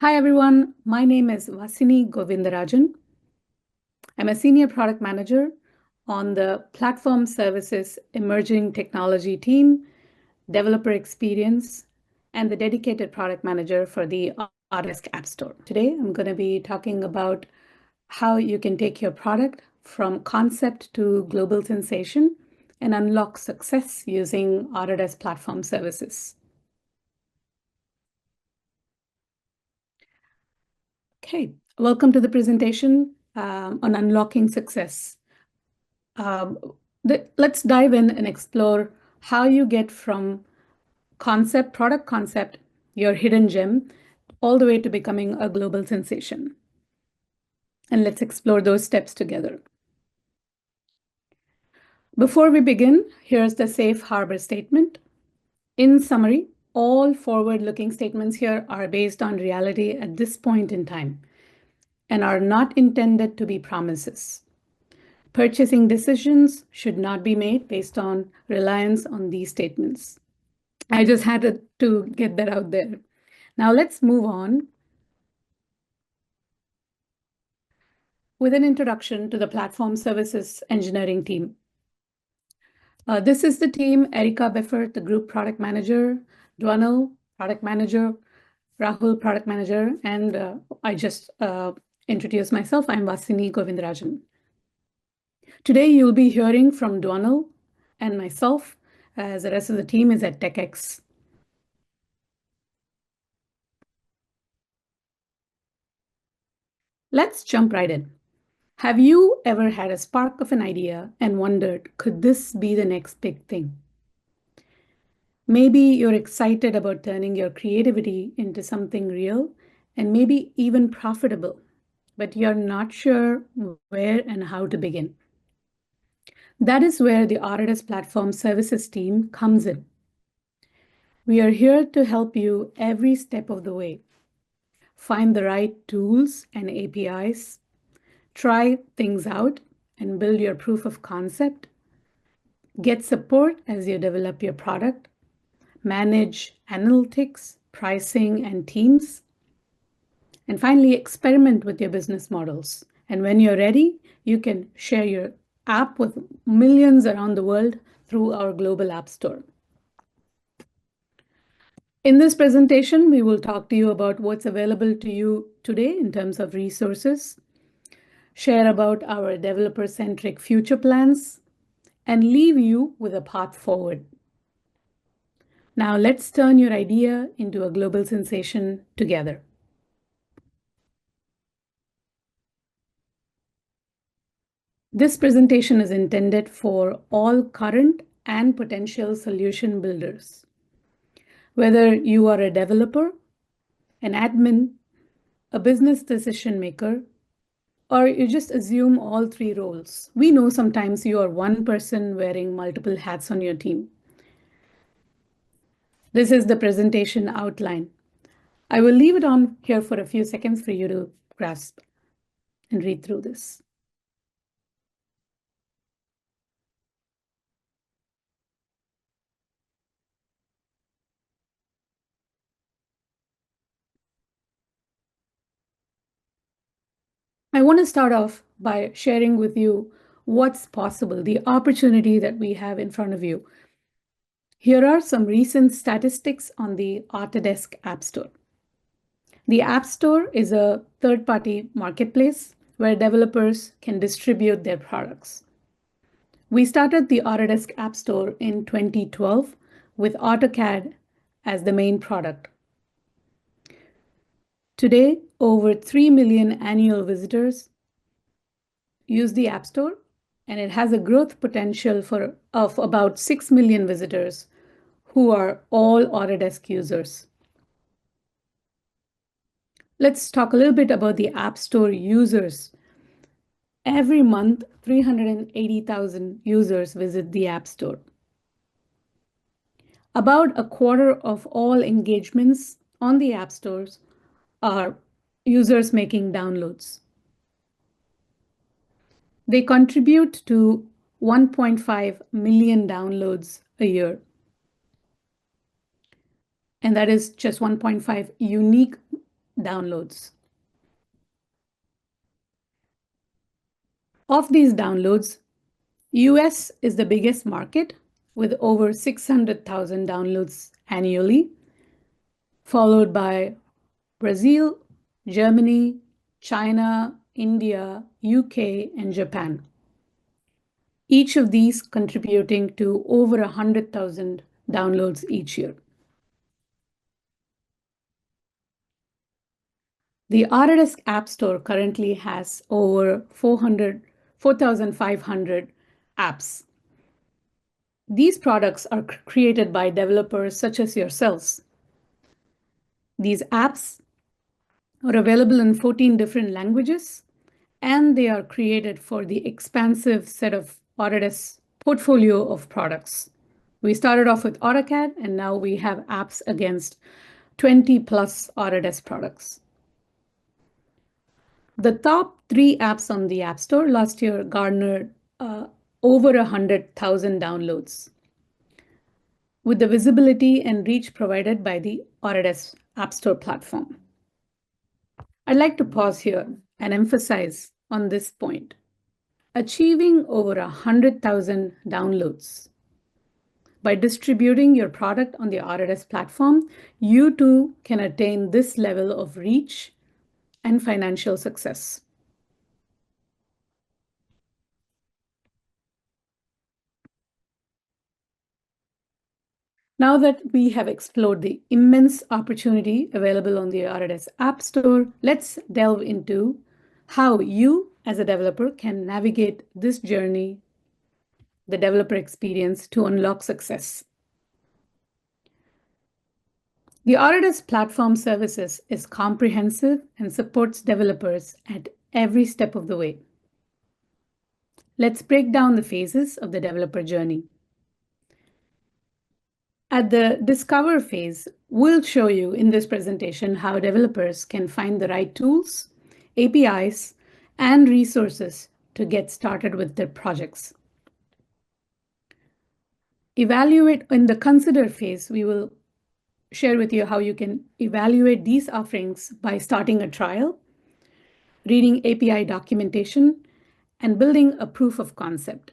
Hi everyone, my name is Vasini Govindarajan. I'm a senior product manager on the Platform Services Emerging Technology team, developer experience, and the dedicated product manager for the Autodesk App Store. Today, I'm going to be talking about how you can take your product from concept to global sensation and unlock success using Autodesk Platform Services. Okay, welcome to the presentation on unlocking success. Let's dive in and explore how you get from product concept, your hidden gem, all the way to becoming a global sensation. And let's explore those steps together. Before we begin, here's the safe harbor statement. In summary, all forward-looking statements here are based on reality at this point in time and are not intended to be promises. Purchasing decisions should not be made based on reliance on these statements. I just had to get that out there. Now let's move on with an introduction to the Platform Services Engineering team. This is the team: Erica Beffert, the Group Product Manager, Dwanel, Product Manager, Rahul, Product Manager, and I just introduced myself. I'm Vasini Govindarajan. Today, you'll be hearing from Dwanel and myself, as the rest of the team is at TechX. Let's jump right in. Have you ever had a spark of an idea and wondered, could this be the next big thing? Maybe you're excited about turning your creativity into something real and maybe even profitable, but you're not sure where and how to begin. That is where the Autodesk Platform Services team comes in. We are here to help you every step of the way. Find the right tools and APIs, try things out, and build your proof of concept. Get support as you develop your product, manage analytics, pricing, and teams. And finally, experiment with your business models. And when you're ready, you can share your app with millions around the world through our global app store. In this presentation, we will talk to you about what's available to you today in terms of resources, share about our developer-centric future plans, and leave you with a path forward. Now let's turn your idea into a global sensation together. This presentation is intended for all current and potential solution builders. Whether you are a developer, an admin, a business decision maker, or you just assume all three roles. We know sometimes you are one person wearing multiple hats on your team. This is the presentation outline. I will leave it on here for a few seconds for you to grasp and read through this. I want to start off by sharing with you what's possible, the opportunity that we have in front of you. Here are some recent statistics on the Autodesk App Store. The App Store is a third-party marketplace where developers can distribute their products. We started the Autodesk App Store in 2012 with AutoCAD as the main product. Today, over 3 million annual visitors use the App Store, and it has a growth potential of about 6 million visitors who are all Autodesk users. Let's talk a little bit about the App Store users. Every month, 380,000 users visit the App Store. About a quarter of all engagements on the App Stores are users making downloads. They contribute to 1.5 million downloads a year. And that is just 1.5 unique downloads. Of these downloads, US is the biggest market with over 600,000 downloads annually, followed by Brazil, Germany, China, India, UK, and Japan. Each of these contributing to over 100,000 downloads each year. The Autodesk App Store currently has over 4,500 apps. These products are created by developers such as yourselves. These apps are available in 14 different languages, and they are created for the expansive set of Autodesk portfolio of products. We started off with AutoCAD, and now we have apps against 20 plus Autodesk products. The top 3 apps on the App Store last year garnered over 100,000 downloads, with the visibility and reach provided by the Autodesk App Store platform. I'd like to pause here and emphasize on this point. Achieving over 100,000 downloads. By distributing your product on the Autodesk platform, you too can attain this level of reach and financial success. Now that we have explored the immense opportunity available on the Autodesk App Store, let's delve into how you as a developer can navigate this journey, the developer experience, to unlock success. The Autodesk Platform Services is comprehensive and supports developers at every step of the way. Let's break down the phases of the developer journey. At the Discover phase, we'll show you in this presentation how developers can find the right tools, APIs, and resources to get started with their projects. Evaluate in the Consider phase, we will share with you how you can evaluate these offerings by starting a trial, reading API documentation, and building a proof of concept.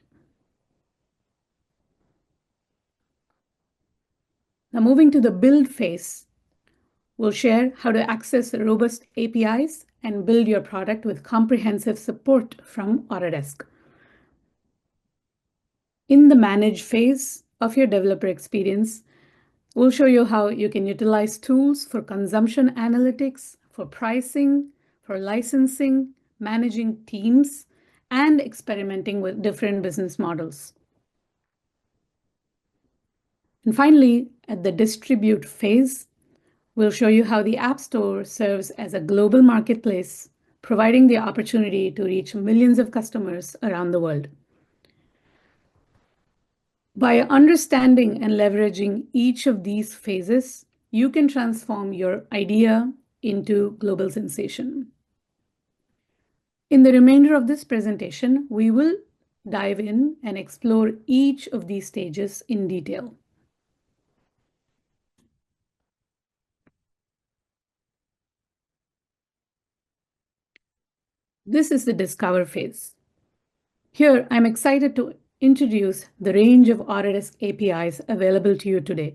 Now moving to the Build phase, we'll share how to access robust APIs and build your product with comprehensive support from Autodesk. In the Manage phase of your developer experience, we'll show you how you can utilize tools for consumption analytics, for pricing, for licensing, managing teams, and experimenting with different business models. And finally, at the Distribute phase, we'll show you how the App Store serves as a global marketplace, providing the opportunity to reach millions of customers around the world. By understanding and leveraging each of these phases, you can transform your idea into global sensation. In the remainder of this presentation, we will dive in and explore each of these stages in detail. This is the Discover phase. Here, I'm excited to introduce the range of Autodesk APIs available to you today.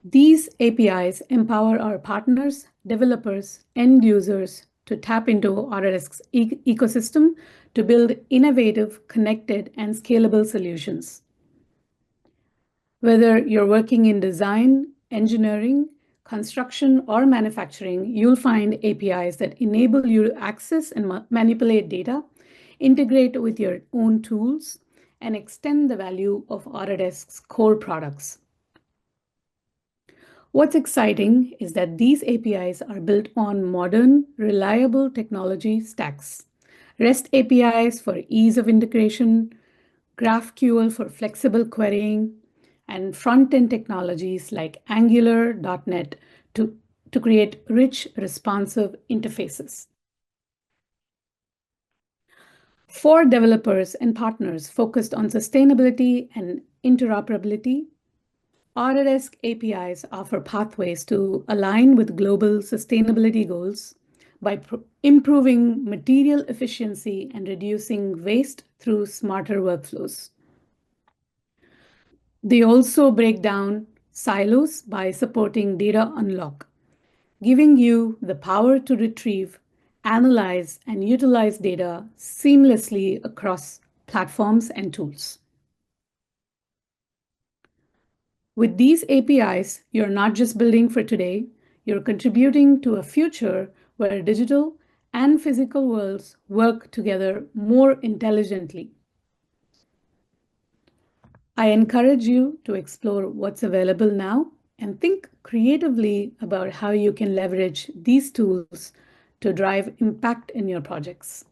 These APIs empower our partners, developers, end users to tap into Autodesk's ecosystem to build innovative, connected, and scalable solutions. Whether you're working in design, engineering, construction, or manufacturing, you'll find APIs that enable you to access and manipulate data, integrate with your own tools, and extend the value of Autodesk's core products. What's exciting is that these APIs are built on modern, reliable technology stacks. REST APIs for ease of integration, GraphQL for flexible querying, and front-end technologies like Angular, .NET to create rich, responsive interfaces. For developers and partners focused on sustainability and interoperability, Autodesk APIs offer pathways to align with global sustainability goals by improving material efficiency and reducing waste through smarter workflows. They also break down silos by supporting data unlock, giving you the power to retrieve, analyze, and utilize data seamlessly across platforms and tools. With these APIs, you're not just building for today, you're contributing to a future where digital and physical worlds work together more intelligently. I encourage you to explore what's available now and think creatively about how you can leverage these tools to drive impact in your projects.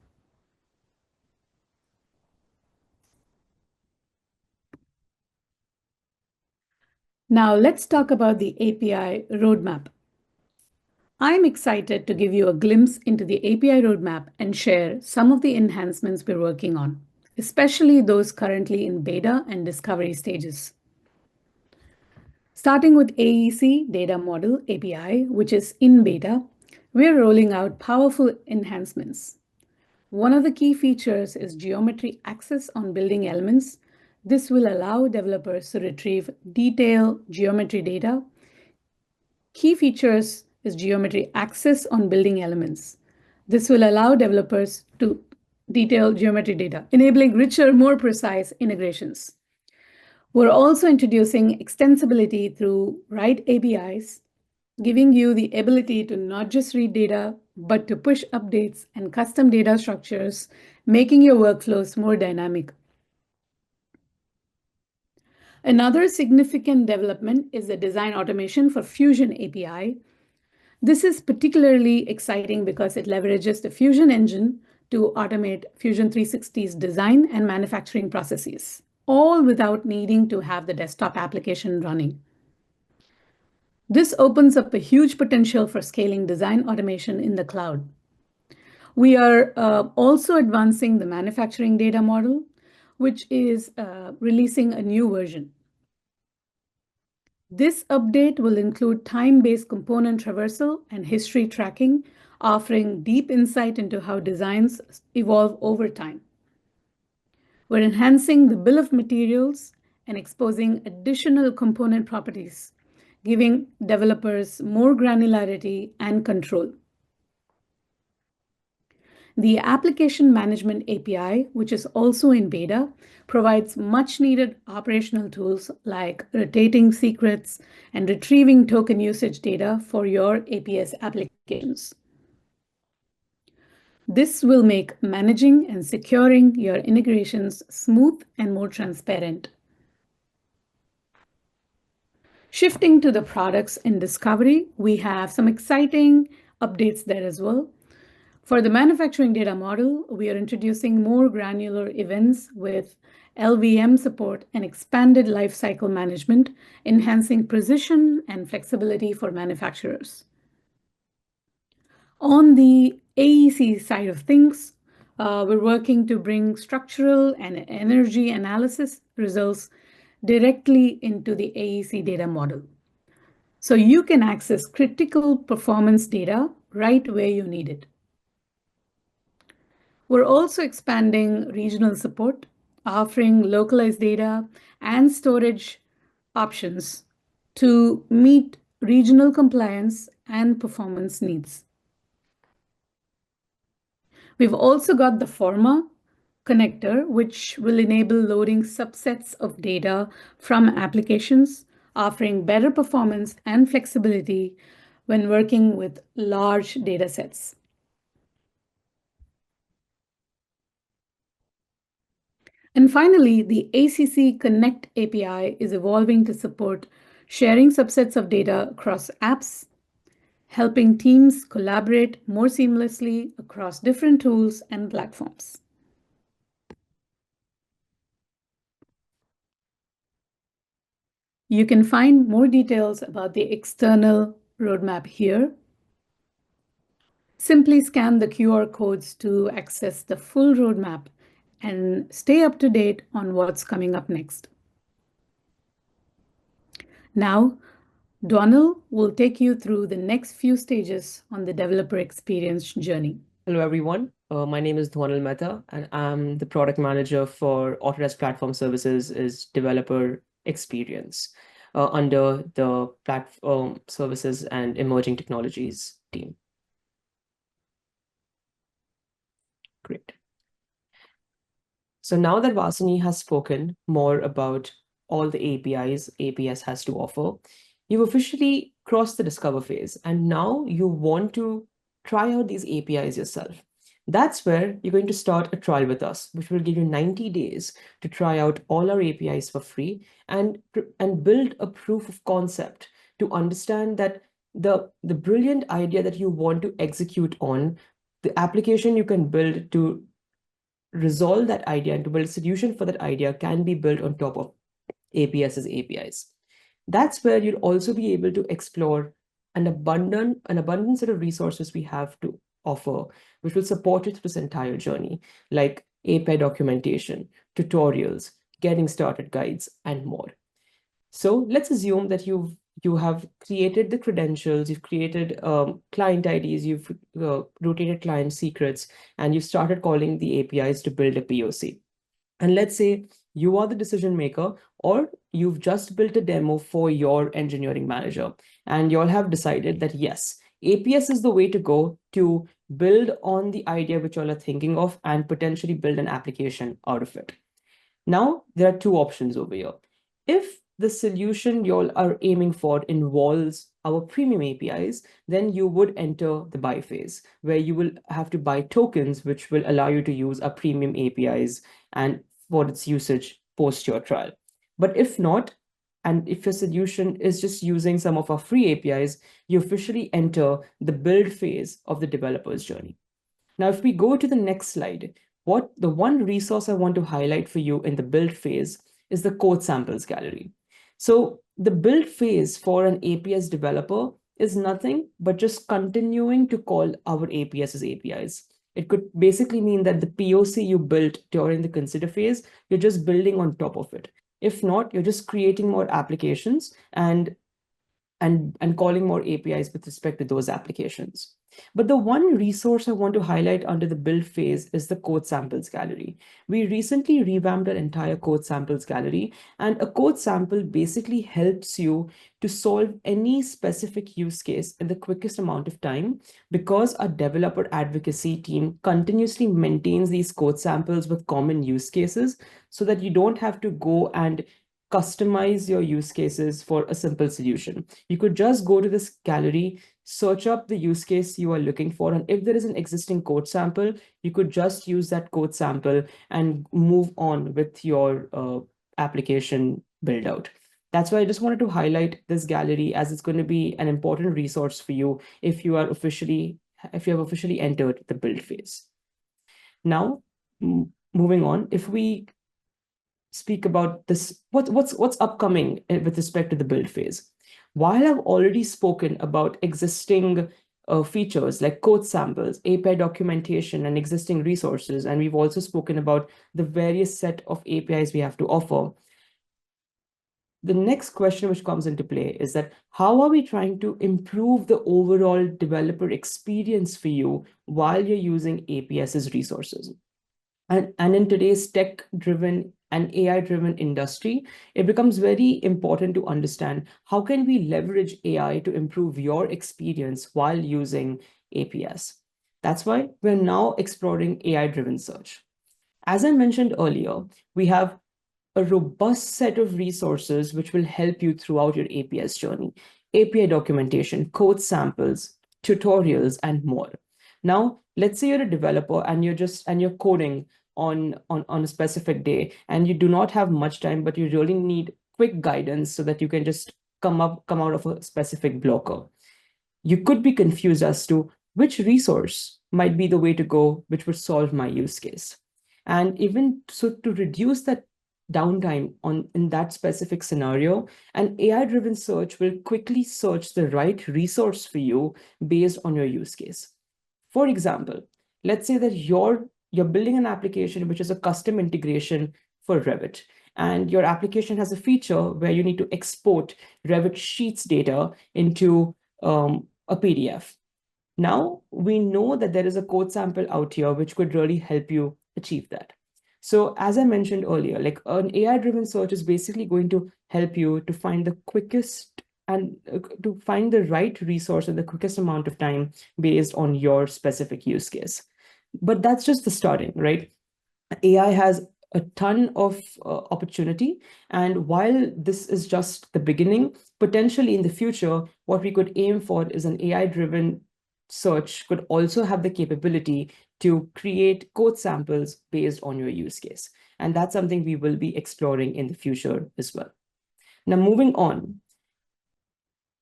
Now let's talk about the API roadmap. I'm excited to give you a glimpse into the API roadmap and share some of the enhancements we're working on, especially those currently in beta and discovery stages. Starting with AEC Data Model API, which is in beta, we're rolling out powerful enhancements. One of the key features is geometry access on building elements. This will allow developers to retrieve detailed geometry data. Key features is geometry access on building elements. This will allow developers to detail geometry data, enabling richer, more precise integrations. We're also introducing extensibility through write APIs, giving you the ability to not just read data, but to push updates and custom data structures, making your workflows more dynamic. Another significant development is the design automation for Fusion API. This is particularly exciting because it leverages the Fusion engine to automate Fusion 360's design and manufacturing processes, all without needing to have the desktop application running. This opens up a huge potential for scaling design automation in the cloud. We are also advancing the manufacturing data model, which is releasing a new version. This update will include time-based component traversal and history tracking, offering deep insight into how designs evolve over time. We're enhancing the bill of materials and exposing additional component properties, giving developers more granularity and control. The Application Management API, which is also in beta, provides much-needed operational tools like rotating secrets and retrieving token usage data for your APS applications. This will make managing and securing your integrations smooth and more transparent. Shifting to the products in discovery, we have some exciting updates there as well. For the manufacturing data model, we are introducing more granular events with LVM support and expanded lifecycle management, enhancing precision and flexibility for manufacturers. On the AEC side of things, we're working to bring structural and energy analysis results directly into the AEC data model, so you can access critical performance data right where you need it. We're also expanding regional support, offering localized data and storage options to meet regional compliance and performance needs. We've also got the Forma connector, which will enable loading subsets of data from applications, offering better performance and flexibility when working with large data sets. And finally, the ACC Connect API is evolving to support sharing subsets of data across apps, helping teams collaborate more seamlessly across different tools and platforms. You can find more details about the external roadmap here. Simply scan the QR codes to access the full roadmap and stay up to date on what's coming up next. Now, Donald will take you through the next few stages on the developer experience journey. Hello, everyone. My name is Dhwanil Mehta, and I'm the product manager for Autodesk Platform Services is developer experience under the platform services and emerging technologies team. Great. So now that Vasani has spoken more about all the APIs APS has to offer, you've officially crossed the discover phase, and now you want to try out these APIs yourself. That's where you're going to start a trial with us, which will give you 90 days to try out all our APIs for free and build a proof of concept to understand that the brilliant idea that you want to execute on, the application you can build to resolve that idea and to build a solution for that idea can be built on top of APS's APIs. That's where you'll also be able to explore an abundant set of resources we have to offer, which will support you through this entire journey, like API documentation, tutorials, getting started guides, and more. So let's assume that you have created the credentials, you've created client IDs, you've rotated client secrets, and you've started calling the APIs to build a POC. And let's say you are the decision maker, or you've just built a demo for your engineering manager, and you all have decided that yes, APS is the way to go to build on the idea which you all are thinking of and potentially build an application out of it. Now, there are two options over here. If the solution you all are aiming for involves our premium APIs, then you would enter the buy phase, where you will have to buy tokens, which will allow you to use our premium APIs and for its usage post your trial. But if not, and if your solution is just using some of our free APIs, you officially enter the build phase of the developer's journey. Now, if we go to the next slide, what the one resource I want to highlight for you in the build phase is the code samples gallery. So the build phase for an APS developer is nothing but just continuing to call our APS's APIs. It could basically mean that the POC you built during the consider phase, you're just building on top of it. If not, you're just creating more applications and calling more APIs with respect to those applications. But the one resource I want to highlight under the build phase is the code samples gallery. We recently revamped our entire code samples gallery, and a code sample basically helps you to solve any specific use case in the quickest amount of time, because our developer advocacy team continuously maintains these code samples with common use cases so that you don't have to go and customize your use cases for a simple solution. You could just go to this gallery, search up the use case you are looking for, and if there is an existing code sample, you could just use that code sample and move on with your application build out. That's why I just wanted to highlight this gallery, as it's going to be an important resource for you if you have officially entered the build phase. Now, moving on, if we speak about this, what's upcoming with respect to the build phase. While I've already spoken about existing features like code samples, API documentation, and existing resources, and we've also spoken about the various set of APIs we have to offer, the next question which comes into play is that how are we trying to improve the overall developer experience for you while you're using APS's resources? And in today's tech-driven and AI-driven industry, it becomes very important to understand how can we leverage AI to improve your experience while using APS. That's why we're now exploring AI-driven search. As I mentioned earlier, we have a robust set of resources which will help you throughout your APS journey: API documentation, code samples, tutorials, and more. Now, let's say you're a developer and you're coding on a specific day, and you do not have much time, but you really need quick guidance so that you can just come out of a specific blocker. You could be confused as to which resource might be the way to go, which would solve my use case. And even so, to reduce that downtime in that specific scenario, an AI-driven search will quickly search the right resource for you based on your use case. For example, let's say that you're building an application which is a custom integration for Revit, and your application has a feature where you need to export Revit Sheets data into a PDF. Now we know that there is a code sample out here which could really help you achieve that. So as I mentioned earlier, like an AI-driven search is basically going to help you to find the quickest and to find the right resource in the quickest amount of time based on your specific use case. But that's just the starting, right? AI has a ton of opportunity. And while this is just the beginning, potentially in the future, what we could aim for is an AI-driven search could also have the capability to create code samples based on your use case. And that's something we will be exploring in the future as well. Now, moving on,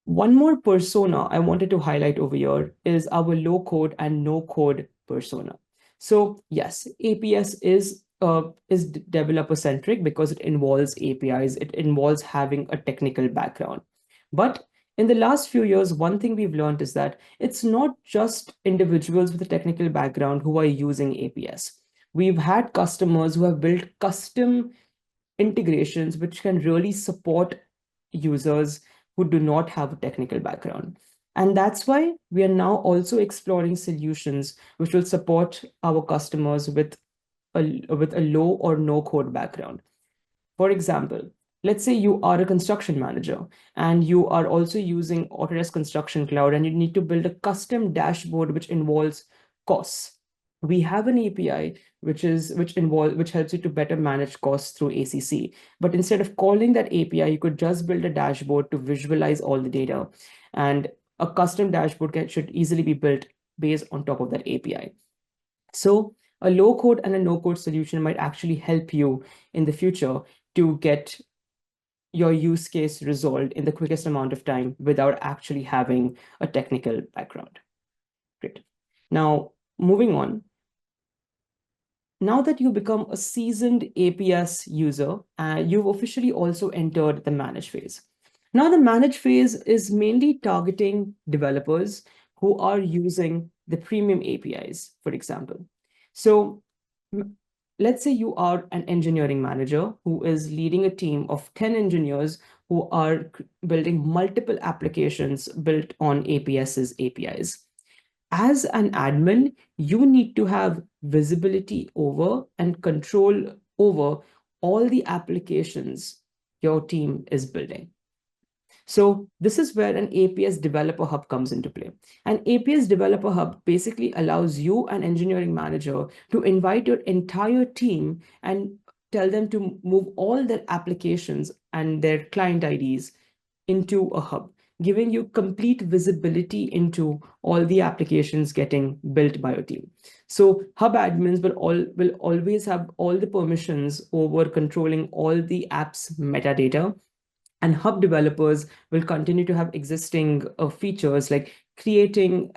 one more persona I wanted to highlight over here is our low code and no code persona. So yes, APS is developer centric because it involves APIs. It involves having a technical background. But in the last few years, one thing we've learned is that it's not just individuals with a technical background who are using APS. We've had customers who have built custom integrations which can really support users who do not have a technical background. And that's why we are now also exploring solutions which will support our customers with a low or no code background. For example, let's say you are a construction manager and you are also using Autodesk Construction Cloud and you need to build a custom dashboard which involves costs. We have an API which helps you to better manage costs through ACC. But instead of calling that API, you could just build a dashboard to visualize all the data. And a custom dashboard should easily be built based on top of that API. So a low code and a no code solution might actually help you in the future to get your use case resolved in the quickest amount of time without actually having a technical background. Great. Now, moving on. Now that you become a seasoned APS user, you've officially also entered the manage phase. Now, the manage phase is mainly targeting developers who are using the premium APIs, for example. So let's say you are an engineering manager who is leading a team of 10 engineers who are building multiple applications built on APS's APIs. As an admin, you need to have visibility over and control over all the applications your team is building. So this is where an APS developer hub comes into play. An APS developer hub basically allows you, an engineering manager, to invite your entire team and tell them to move all their applications and their client IDs into a hub, giving you complete visibility into all the applications getting built by your team. So hub admins will always have all the permissions over controlling all the app's metadata. And hub developers will continue to have existing features like creating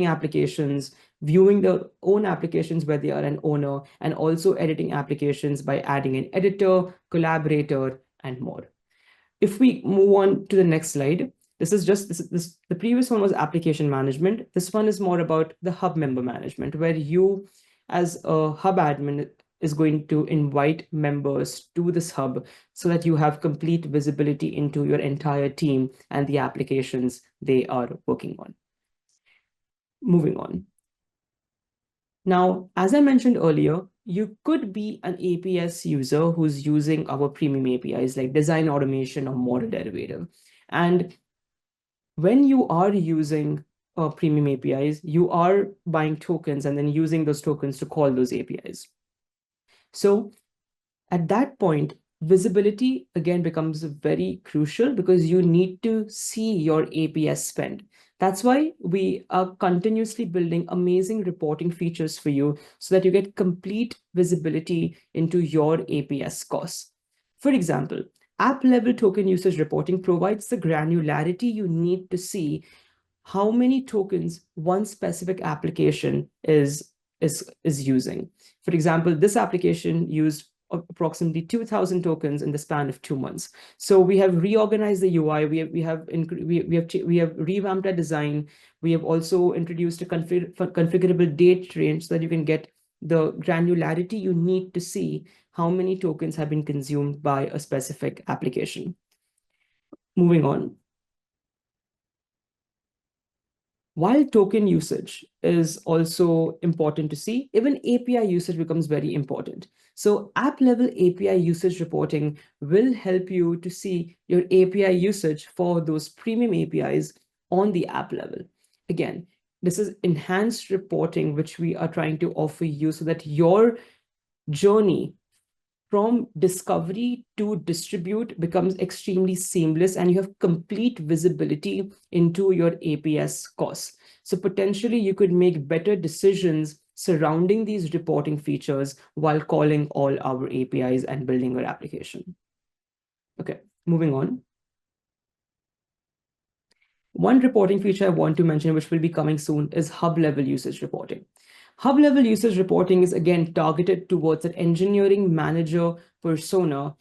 applications, viewing their own applications where they are an owner, and also editing applications by adding an editor, collaborator, and more. If we move on to the next slide, the previous one was application management. This one is more about the hub member management, where you as a hub admin is going to invite members to this hub so that you have complete visibility into your entire team and the applications they are working on. Moving on. Now, as I mentioned earlier, you could be an APS user who's using our premium APIs like design automation or model derivative. And when you are using premium APIs, you are buying tokens and then using those tokens to call those APIs. So at that point, visibility again becomes very crucial because you need to see your APS spend. That's why we are continuously building amazing reporting features for you so that you get complete visibility into your APS costs. For example, app level token usage reporting provides the granularity you need to see how many tokens one specific application is using. For example, this application used approximately 2,000 tokens in the span of 2 months. So we have reorganized the UI. We have revamped our design. We have also introduced a configurable date range so that you can get the granularity you need to see how many tokens have been consumed by a specific application. Moving on. While token usage is also important to see, even API usage becomes very important. So app level API usage reporting will help you to see your API usage for those premium APIs on the app level. Again, this is enhanced reporting, which we are trying to offer you so that your journey from discovery to distribute becomes extremely seamless and you have complete visibility into your APS costs. So potentially you could make better decisions surrounding these reporting features while calling all our APIs and building your application. Okay, moving on. One reporting feature I want to mention, which will be coming soon, is hub level usage reporting. Hub level usage reporting is again targeted towards an engineering manager persona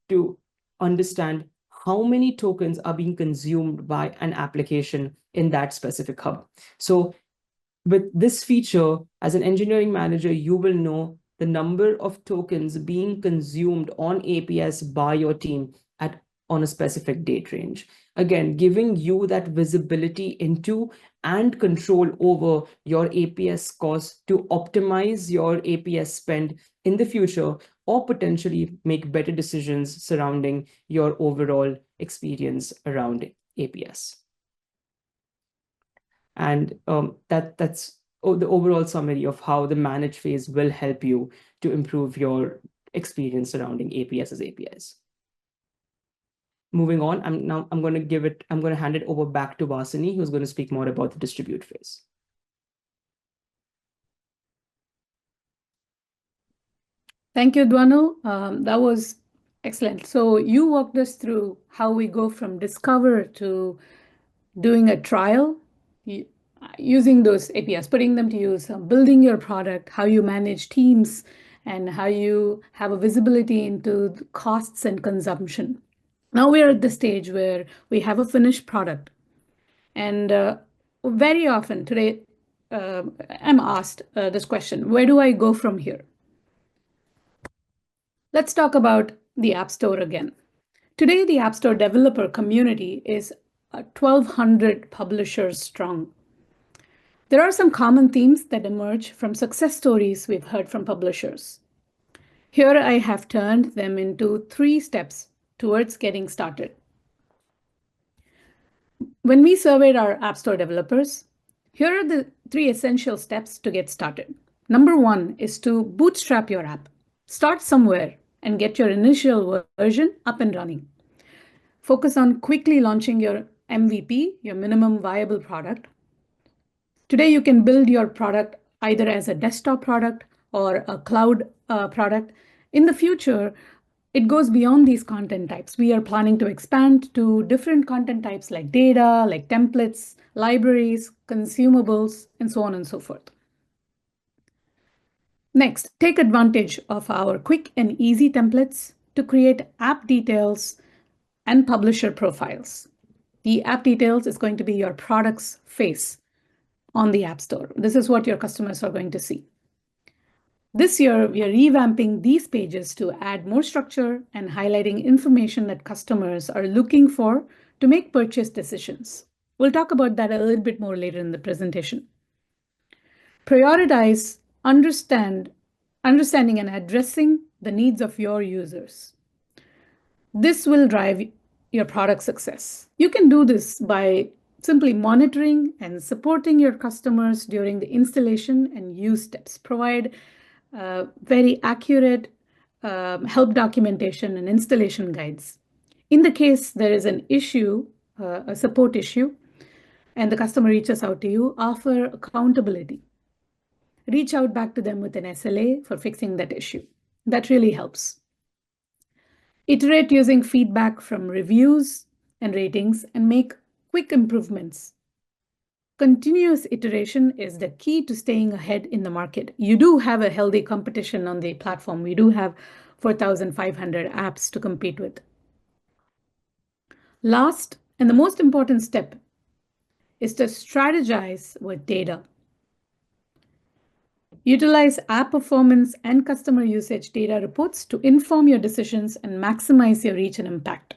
to understand how many tokens are being consumed by an application in that specific hub. So with this feature, as an engineering manager, you will know the number of tokens being consumed on APS by your team on a specific date range. Again, giving you that visibility into and control over your APS costs to optimize your APS spend in the future or potentially make better decisions surrounding your overall experience around APS. And that's the overall summary of how the manage phase will help you to improve your experience surrounding APS as APIs. Moving on, I'm going to hand it over back to Vasini, who's going to speak more about the distribute phase. Thank you, Dwanu. That was excellent. So you walked us through how we go from discover to doing a trial, using those APIs, putting them to use, building your product, how you manage teams, and how you have a visibility into costs and consumption. Now we're at the stage where we have a finished product. And very often today, I'm asked this question, where do I go from here? Let's talk about the App Store again. Today, the App Store developer community is 1,200 publishers strong. There are some common themes that emerge from success stories we've heard from publishers. Here I have turned them into 3 steps towards getting started. When we surveyed our App Store developers, here are the 3 essential steps to get started. Number 1 is to bootstrap your app. Start somewhere and get your initial version up and running. Focus on quickly launching your MVP, your minimum viable product. Today, you can build your product either as a desktop product or a cloud product. In the future, it goes beyond these content types. We are planning to expand to different content types like data, like templates, libraries, consumables, and so on and so forth. Next, take advantage of our quick and easy templates to create app details and publisher profiles. The app details is going to be your product's face on the App Store. This is what your customers are going to see. This year, we are revamping these pages to add more structure and highlighting information that customers are looking for to make purchase decisions. We'll talk about that a little bit more later in the presentation. Prioritize understanding and addressing the needs of your users. This will drive your product success. You can do this by simply monitoring and supporting your customers during the installation and use steps. Provide very accurate help documentation and installation guides. In the case there is an issue, a support issue, and the customer reaches out to you, offer accountability. Reach out back to them with an SLA for fixing that issue. That really helps. Iterate using feedback from reviews and ratings and make quick improvements. Continuous iteration is the key to staying ahead in the market. You do have a healthy competition on the platform. We do have 4,500 apps to compete with. Last and the most important step is to strategize with data. Utilize app performance and customer usage data reports to inform your decisions and maximize your reach and impact.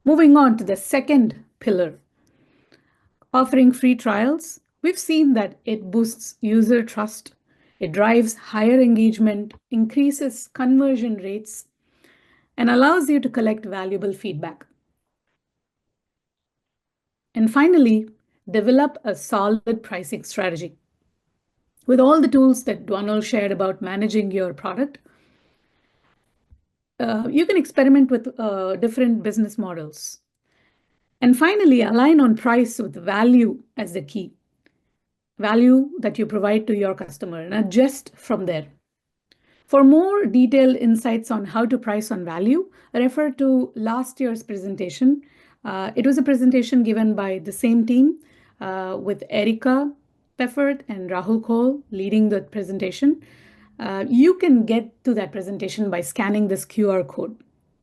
Moving on to the second pillar, offering free trials. We've seen that it boosts user trust, it drives higher engagement, increases conversion rates, and allows you to collect valuable feedback. And finally, develop a solid pricing strategy. With all the tools that Donald shared about managing your product, you can experiment with different business models. And finally, align on price with value as the key. Value that you provide to your customer and adjust from there. For more detailed insights on how to price on value, refer to last year's presentation. It was a presentation given by the same team with Erica Peffert and Rahul Cole leading the presentation. You can get to that presentation by scanning this QR code,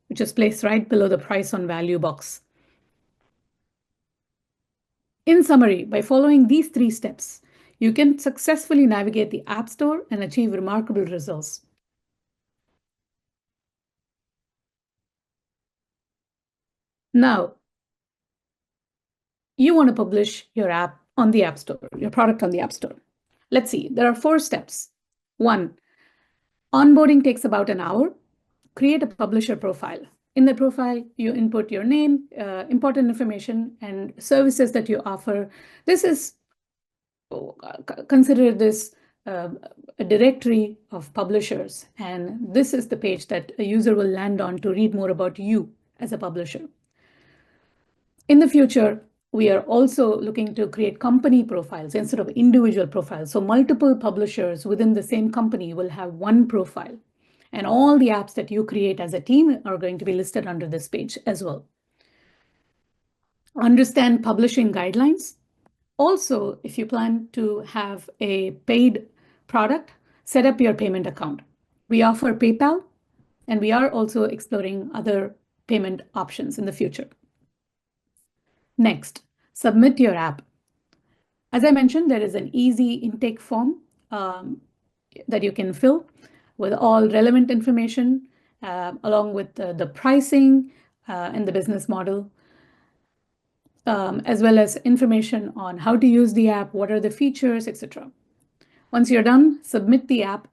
which is placed right below the price on value box. In summary, by following these 3 steps, you can successfully navigate the App Store and achieve remarkable results. Now, you want to publish your app on the App Store, your product on the App Store. Let's see, there are 4 steps. 1, onboarding takes about an hour. Create a publisher profile. In the profile, you input your name, important information, and services that you offer. This is, consider this a directory of publishers, and this is the page that a user will land on to read more about you as a publisher. In the future, we are also looking to create company profiles instead of individual profiles. So multiple publishers within the same company will have one profile. And all the apps that you create as a team are going to be listed under this page as well. Understand publishing guidelines. Also, if you plan to have a paid product, set up your payment account. We offer PayPal, and we are also exploring other payment options in the future. Next, submit your app. As I mentioned, there is an easy intake form that you can fill with all relevant information, along with the pricing and the business model, as well as information on how to use the app, what are the features, etc. Once you're done, submit the app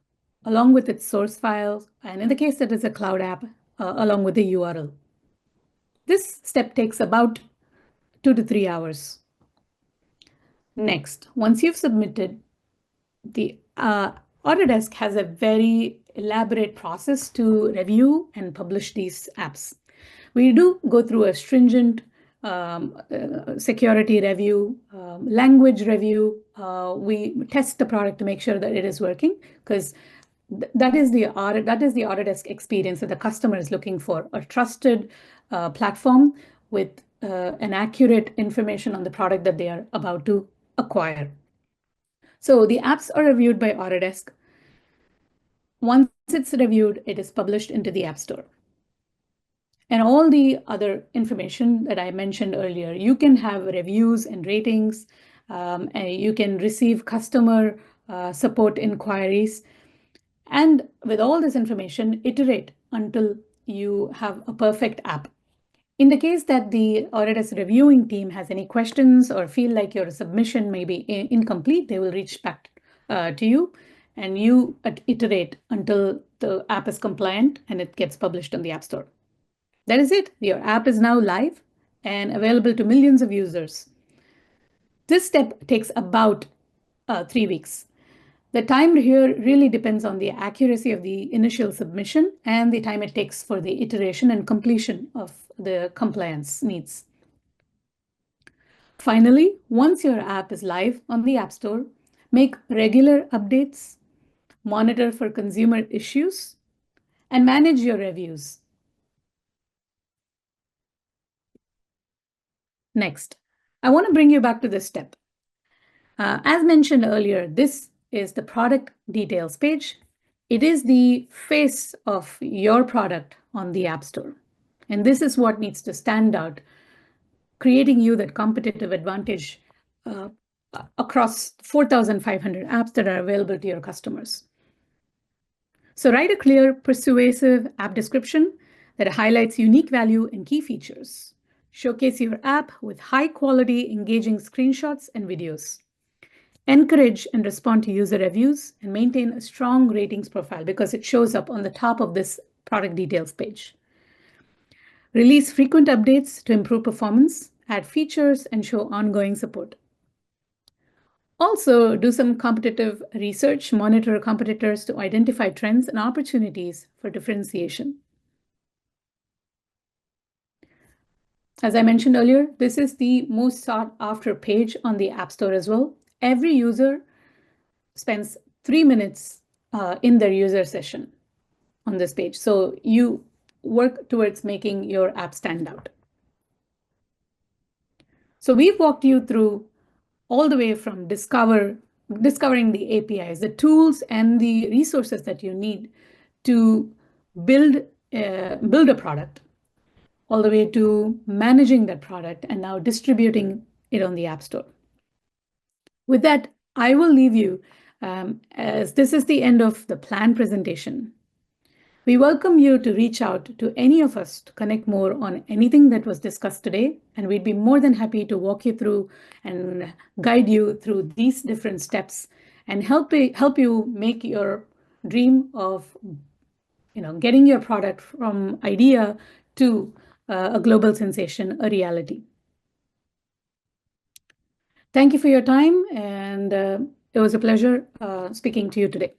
along with its source files, and in the case that it's a cloud app, along with the URL. This step takes about 2 to 3 hours. Next, once you've submitted, the Autodesk has a very elaborate process to review and publish these apps. We do go through a stringent security review, language review. We test the product to make sure that it is working, because that is the Autodesk experience that the customer is looking for, a trusted platform with an accurate information on the product that they are about to acquire. So the apps are reviewed by Autodesk. Once it's reviewed, it is published into the App Store. And all the other information that I mentioned earlier, you can have reviews and ratings, and you can receive customer support inquiries. And with all this information, iterate until you have a perfect app. In the case that the Autodesk reviewing team has any questions or feel like your submission may be incomplete, they will reach back to you, and you iterate until the app is compliant and it gets published on the App Store. That is it. Your app is now live and available to millions of users. This step takes about 3 weeks. The time here really depends on the accuracy of the initial submission and the time it takes for the iteration and completion of the compliance needs. Finally, once your app is live on the App Store, make regular updates, monitor for consumer issues, and manage your reviews. Next, I want to bring you back to this step. As mentioned earlier, this is the product details page. It is the face of your product on the App Store. And this is what needs to stand out, creating you that competitive advantage across 4,500 apps that are available to your customers. So write a clear, persuasive app description that highlights unique value and key features. Showcase your app with high-quality, engaging screenshots and videos. Encourage and respond to user reviews and maintain a strong ratings profile because it shows up on the top of this product details page. Release frequent updates to improve performance, add features, and show ongoing support. Also, do some competitive research, monitor competitors to identify trends and opportunities for differentiation. As I mentioned earlier, this is the most sought after page on the App Store as well. Every user spends 3 minutes in their user session on this page. So you work towards making your app stand out. So we've walked you through all the way from discovering the APIs, the tools and the resources that you need to build a product, all the way to managing that product and now distributing it on the App Store. With that, I will leave you as this is the end of the planned presentation. We welcome you to reach out to any of us to connect more on anything that was discussed today, and we'd be more than happy to walk you through and guide you through these different steps and help you make your dream of getting your product from idea to a global sensation a reality. Thank you for your time, and it was a pleasure speaking to you today.